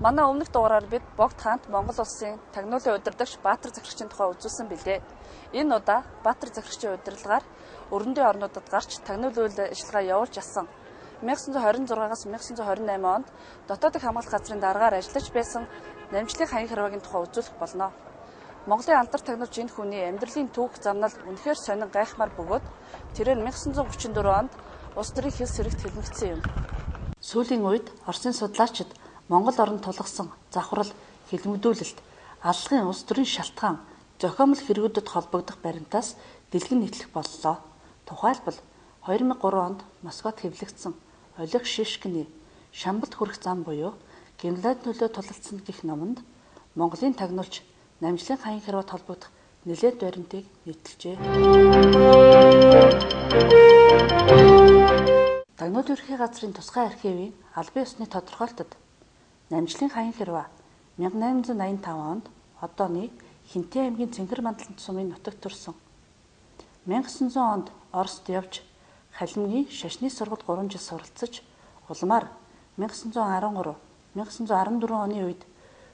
Манай өмнөх дугаараар бид Богд хаант Монгол улсын тагнуулын удирдагч Баатар Захирагчийн тухай үзүүлсэн билээ. Энэ удаа Баатар Захирагчийн удирдлагаар өрөндийн орнуудад гарч тагнуул үйл ажиллагаа явуулж асан. 1926-аас 1928 онд дотоодын хамгаалах газрын дараагаар ажиллаж байсан намжлын хаян хэрвагийн тухай үзүүлэх болно. Монголын алдар тагнуулч энэ хүний амьдралын түүх замнал үнэхээр сонин гайхмаар бөгөөд тэрээр 1934 онд улс төрийн хэлс хэрэгт хэлмэгдсэн юм. Сүүлийн үед Оросын судлаачид Монгол орнд тулгасан завхрал, хэлмэгдүүлэлт, аллагын улс төрийн шалтгаан, зохиомл хэрэгүүдэд холбогдох баримтаас дэлгэн нийтлэх боллоо. Тухайлбал 2003 онд Москвад хэвлэгдсэн Олег Шишкиний Шамбалд хүрэх зам буюу Гимлад нөлөө тулалдсан гэх номонд Монголын тагнуулч намжлын хаян хэрвэд холбогдох нэлээд баримтыг нийтэлжээ. Тагнуул ерхий газрын тусгай архивын албан ёсны тодорхойлолтод намжлын хаян хэрвээ 1885 онд одооны Хинтээ аймгийн Цэнгэр мандалд сумын нутагт төрсөн. 1900 онд Оросд явж Халимгийн шашны сургуульд 3 жил суралцаж улмаар 1913-1914 оны үед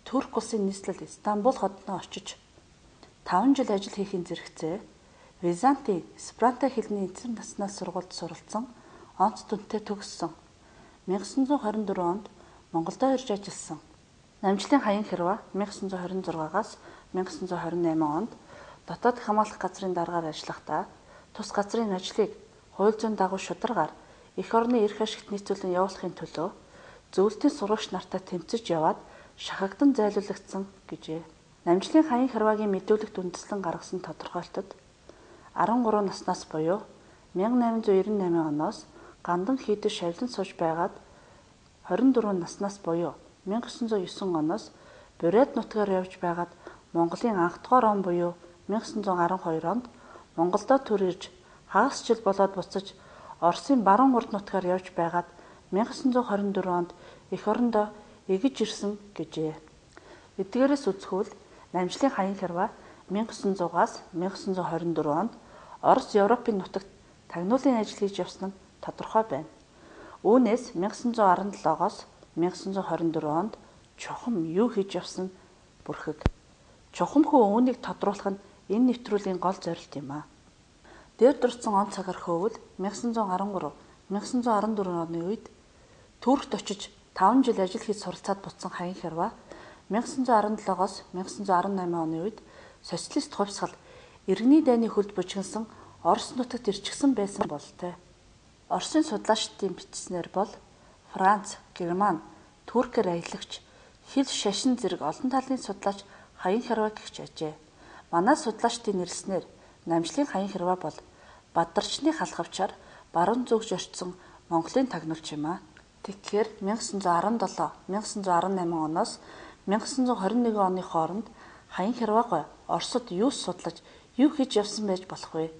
Турк улсын нийслэл Стамбул хотод очиж 5 жил ажил хийхин зэрэгцээ Византийн Эсперанто хэлний эзэм наснаас сургуульд суралцсан онц дүнтэй төгссөн. 1924 онд Монголдо ирж ажилласан. Намжлын хаян хэрвээ 1926-аас 1928 онд дотоод хамгаалах газрын дараагаар ажиллахдаа тус газрын ажлыг хууль зүйн дагуу шударгаар эх орны эрх ашигт нийцүүлэн явуулахын төлөө зөвлөлтийн сурагч нартай тэмцэж яваад шахагдан зайлуулагдсан гэжээ. Намжлын хаян хэрвээгийн мэдүүлэгт үндэслэн гаргасан тодорхойлолтод 13 наснаас буюу 1898 оноос гандан хийдэж шавлан сууж байгаад 24 наснаас буюу 1909 оноос Бурят нутгаар явж байгаад Монголын анх дугаар он буюу 1912 онд Монголдо төр ирж хагас жил болоод буцаж Оросын баруун урд нутгаар явж байгаад 1924 онд эх орондоо эгж ирсэн гэжээ. Эдгээрээс үзэхүүл намжлын хаян хэрвээ 1900-аас 1924 онд Орос Европын нутагт тагнуулын ажил хийж явсан нь тодорхой байна. Үүнээс 1917-оос 1924 онд чухам юу хийж явсан бүрхэг. Чухамхүү үүнийг тодруулах нь энэ нэвтрүүлгийн гол зорилт юм а. Дээр дурдсан он цагаар хөвөл 1913-1914 оны үед Туркт очиж 5 жил ажил хийж суралцаад буцсан хаян хэрвээ 1917-оос 1918 оны үед социалист хувьсгал иргэний дайны хөлд бужигнсан Орос нутагт ирчихсэн байсан болтой. Оросын судлаачдын бичснээр бол Франц, Герман, Туркээр аялагч, хэл шашин зэрэг олон талын судлаач хаян хэрвээ гэгч ажээ. Манай судлаачдын нэрлснээр намжлын хаян хэрвээ бол бадарчны халахвчаар баруун зүгж орчсон Монголын тагнуулч юм а. Тэгэхээр 1917-1918 оноос 1921 оны хооронд хаян хэрвээ Оросд юу судлаж, юу хийж явсан байж болох вэ?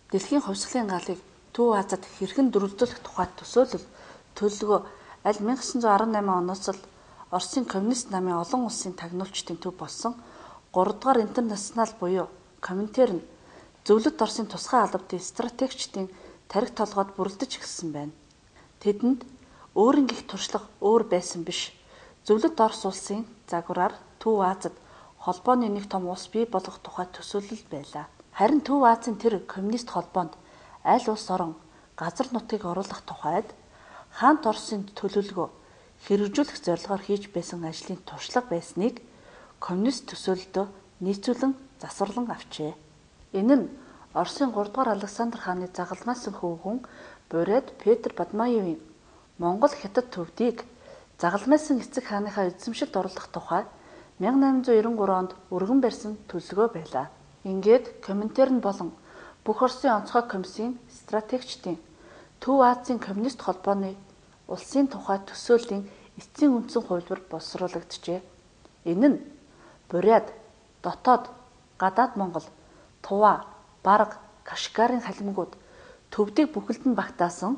Дэлхийн хувьсгалын галыг Төв Азад хэрхэн дөрвөлдүүлэх тухайд төсөөлөл төлөвлөгөө аль 1918 оноос л Оросын коммунист намын олон улсын тагнуулчдын төв болсон 3 дугаар интернационал буюу Коминтерн зөвлөлт Оросын тусгай албадын стратегчдын тархи толгойд бүрэлдэж эхэлсэн байна. Тэдэнд өөрийн гих туршлага өөр байсан биш. Зөвлөлт Орос улсын загвараар Төв Азад холбооны нэг том улс бий болгох тухай төсөөлөл байлаа. Харин Төв Азийн тэр коммунист холбоонд аль улс орон газар нутгийг оруулах тухайд хаант Оросын төлөвлөгөө хэрэгжүүлэх зорилгоор хийж байсан ажлын туршлага байсныг коммунист төсөөлөлдөө нийцүүлэн засварлан авчээ. Энэ нь Оросын 3 дугаар Александр хааны загалмайлсан хөвгүн Бурят Петр Бадмаевын Монгол хятад төвдийг загалмайлсан эцэг хааныхаа эзэмшилд оруулах тухай 1893 онд өргөн барьсан төлөвлөгөө байлаа. Ингээд Коминтерн болон бүх Оросын онцгой комиссийн стратегчдын Төв Азийн коммунист холбооны улсын тухай төсөөллийн эцсийн үндсэн хувилбар боловсруулагджээ. Энэ нь Бурят, дотоод, гадаад Монгол, Тува, Барга, Кашгарын халимгууд төвдийг бүхэлд нь багтаасан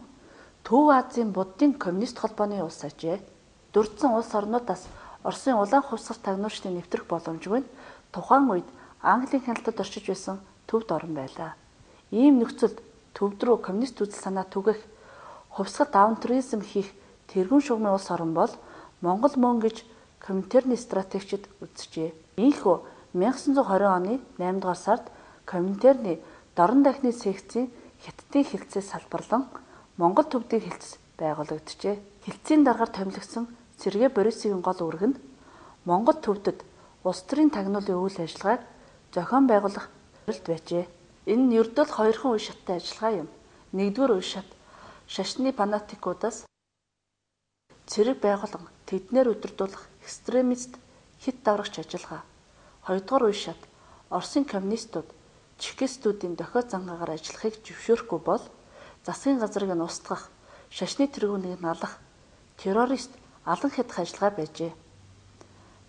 Төв Азийн буддын коммунист холбооны улс ажээ. Дурдсан улс орнуудаас Оросын улаан хувьсгал тагнуулчдын нэвтрэх боломжгүй нь тухайн үед Английн хяналтад оршиж байсан төвд орон байлаа. Ийм нөхцөлд төвд рүү коммунист үзэл санаа түгэх, хувьсгал авантюризм хийх тэргүүн шугамын улс орн бол Монгол мөн гэж Коминтерний стратегчид үзжээ. Ийхүү 1920 оны 8 дугаар сард Коминтерний дорн дахны секцийн Хятадын хэлцээс салбарлан Монгол төвдийн хэлтс байгуулагджээ. Хэлтсийн даргаар томилогдсон Сергей Борисовын гол үүрэг нь Монгол төвдөд улс төрийн тагнуулын үйл ажиллагааг зохион байгуулах зорилт байжээ. Энэ нь ердөө л хоёрхан үе шаттай ажиллагаа юм. Нэгдүгээр үе шат шашны фанатикуудаас цэрэг байгуулан тэднэр удирдуулах экстремист хит даврагч ажиллагаа. Хоёрдугаар үе шат Оросын коммунистууд чекистүүдийн дохио зангаагаар ажиллахыг зөвшөөрөхгүй бол засгийн газрыг нь устгах, шашны тэргүүнийг нь алах террорист алан хятах ажиллагаа байжээ.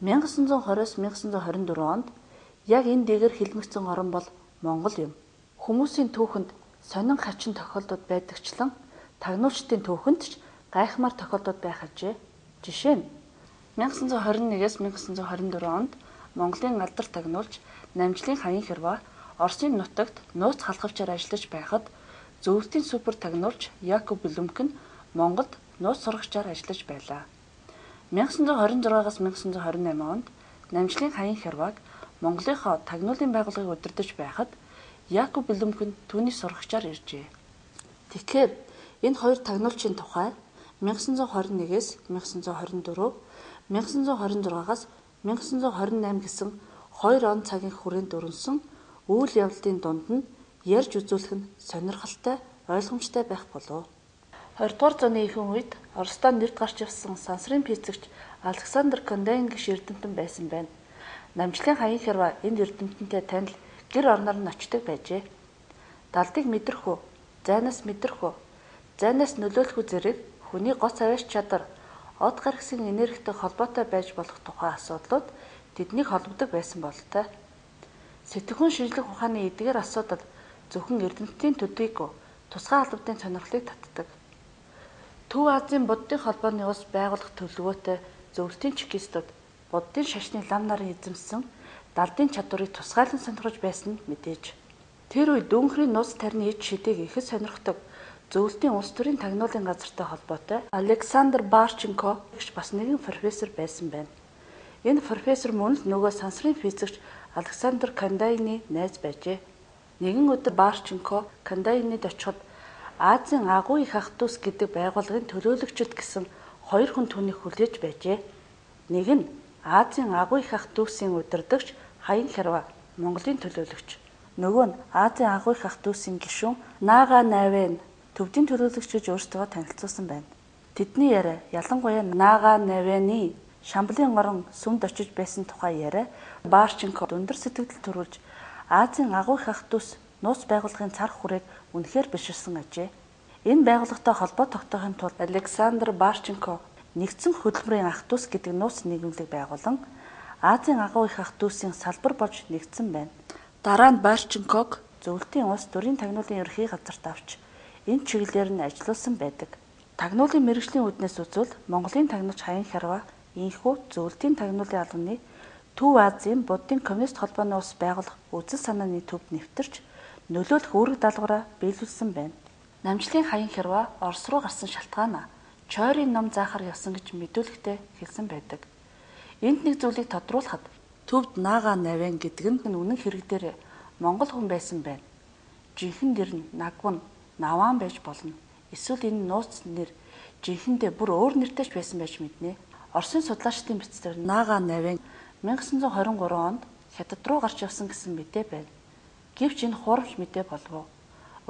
1920-с 1924 онд яг энэ дээгэр хилмигцэн орн бол Монгол юм. Хүмүүсийн түүхэнд сонин хачин тохиолдод байдагчлан тагнуучдын түүхэнд ч гайхмаар тохиолдод байх ажээ. Жишээ нь 1921-с 1924 онд Монголын алдар тагнуулж Намжлын хаян хэрвээ Оросын нутагт нууц халахвчаар ажиллаж байхад зөвлөлтийн супер тагнуулж Яков Блумкин Монголд нууц сурагчаар ажиллаж байлаа. 1926-аас 1928 онд Намжлын хаян хэрвээг Монголынхоо тагнуулын байгууллагыг удирдах байхад Яков Блумкин түүний сурагчаар иржээ. Тэгэхээр энэ хоёр тагнуулчийн тухай 1921-с 1924, 1926-аас 1928 гэсэн 2 он цагийн хүрээнд өрнсөн үйл явдлын дунд нь ярьж үзүүлэх нь сонирхолтой, ойлгомжтой байх болов. 20 дугаар зууны ихэнх үед Оростон нэрд гарч явсан сансрын физикч Александр Кондайн гэх эрдэмтэн байсан байна. Намжлын хаян хэрвээ энэ эрдэмтэнтэй танил гэр орноор нь очдог байжээ. Далдыг мэдрэх үү, зайнаас мэдрэх үү, зайнаас нөлөөлөх үү зэрэг хүний гоц авьяас чадар, од гаргасан энергитэй холбоотой байж болох тухай асуудлууд тэднийг холбодог байсан бололтой. Сэтгэхүйн шинжлэх ухааны эдгээр асуудал зөвхөн эрдэмтдийн төдийгүй тусгай албадын сонирхлыг татдаг. Төв Азийн буддын холбооны ус байгуулах төлөвөөтэй зөвлөлтийн чекистүүд буддын шашны лам нарын эзэмсэн далдын чадварыг тусгайлан сонирхож байсан нь мэдээж. Тэр үед дүүнхрийн нууц тарины эд шидээг ихэд сонирхдог зөвлөлтийн улс төрийн тагнуулын газартай холбоотой Александр Барченко гэж бас нэгэн профессор байсан байна. Энэ профессор мөн л нөгөө сансрын физикч Александр Кондайны найз байжээ. Нэгэн өдөр Барченко Кондайнид очиход Азийн агуу их ах дүүс гэдэг байгууллагын төлөөлөгчд гэсэн хоёр хүн түүнийг хүлээж байжээ. Нэг нь Азийн агуу их ах дүүсийн удирдагч Хаян Хэрвээ Монголын төлөөлөгч. Нөгөө нь Азийн агуу их ах дүүсийн гишүүн Нага Навен төвдийн төлөөлөгч гэж өөрсдөө танилцуулсан байна. Тэдний яриа ялангуяа Нага Навены Шамблын орон сүмд очиж байсан тухай яриа Барченко өндөр сэтгэл төрүүлж Азийн агуу их ах дүүс нууц байгууллагын цар хүрээг үнэхээр биширсэн ажээ. Энэ байгууллагатай холбоо тогтоохын тулд Александр Барченко нэгдсэн хөдөлмөрийн ах дүүс гэдэг нууц нийгэмлэг байгуулан Азийн агуу их ах дүүсийн салбар болж нэгдсэн байна. Дараа нь Барченког зөвлөлтийн улс төрийн тагнуулын ерхий газарт авч энэ чиглэлээр нь ажилласан байдаг. Тагнуулын мэргэжлийн үүднээс үзвэл Монголын тагнууч Хаян Хэрвээ ийхүү зөвлөлтийн тагнуулын албаны Төв Азийн буддын коммунист холбооны улс байгуулах үзэл санааны төвд нэвтэрч нөлөөлөх үүрэг даалгавраа биелүүлсэн байна. Намжлын Хаян Хэрвээ Орос руу гарсан шалтгаанаа Чойрын ном заахаар явсан гэж мэдүүлэгтэй хэлсэн байдаг. Энд нэг зүйлийг тодруулахад төвд Нага Навен гэдэг нь үнэн хэрэг дээр Монгол хүн байсан байна. Жинхэнэ нэр нь Нагван, Наван байж болно. Эсвэл энэ нууц нэр жинхэнэдээ бүр өөр нэртэй ч байсан байж мэднэ. Оросын судлаачдын бичсээр Нага Навен 1923 онд Хятад руу гарч явсан гэсэн мэдээ байна. Гэвч энэ хуурамч мэдээ болов.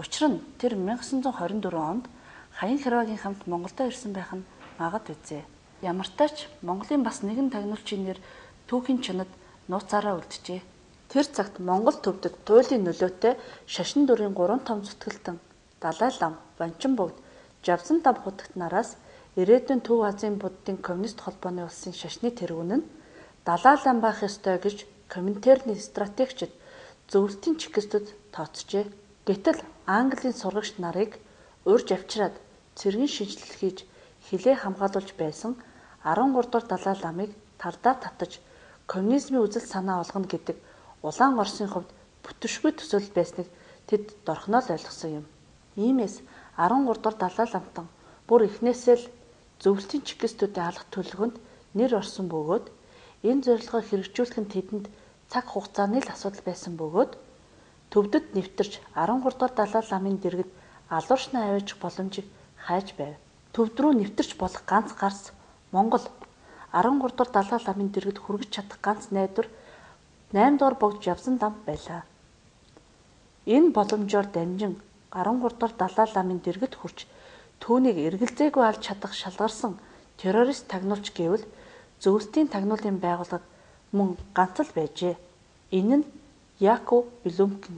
Учир нь тэр 1924 онд Хаян Хэрвээгийн хамт Монголдо ирсэн байх нь магад үзье. Ямар ч тач Монголын бас нэгэн тагнуулчийн нэр түүхийн чанад нууцаараа үлджээ. Тэр цагт Монгол төвдөд туйлын нөлөөтэй шашин дүрийн 3 том зүтгэлтэн Далай лам, Банчин богд, Жавсан дав хутагт нараас ирээдүйн Төв Азийн буддын коммунист холбооны улсын шашны тэргүүн нь Далай лам байх ёстой гэж Коминтерний стратегчид зөвлөлтийн чекистүүд тооцжээ. Гэтэл Английн сургагч нарыг урьж авчираад цэргийн шинжилэл хийж хилээ хамгаалуулж байсан 13 дугаар Далай ламыг талдаа татаж коммунизмын үзэл санаа олгоно гэдэг улаан Оросын хувьд бүтвшгүй төсөөлөл байсныг тэд дорхноо л ойлгосон юм. Иймээс 13 дугаар Далай ламтан бүр эхнээсээ л зөвлөлтийн чекистүүдийн алах төлөвлөгөөнд нэр орсон бөгөөд энэ зорилгоо хэрэгжүүлэх нь тэдэнд цаг хугацааны л асуудал байсан бөгөөд төвдөд нэвтэрч 13 дугаар Далай ламын дэргэд алууршнаа аваачих боломжийг хайж байв. Төвд рүү нэвтэрч болох ганц гарс Монгол 13 дугаар Далай ламын дэргэд хүргэж чадах ганц найдвар 8 дугаар богд явсан лам байлаа. Энэ боломжоор дамжин 13 дугаар Далай ламын дэргэд хүрч түүнийг эргэлзээгүй алж чадах шалгарсан террорист тагнуулч гэвэл зөвлөлтийн тагнуулын байгууллага мөн ганц л байжээ. Энэ нь Яков Блумкин.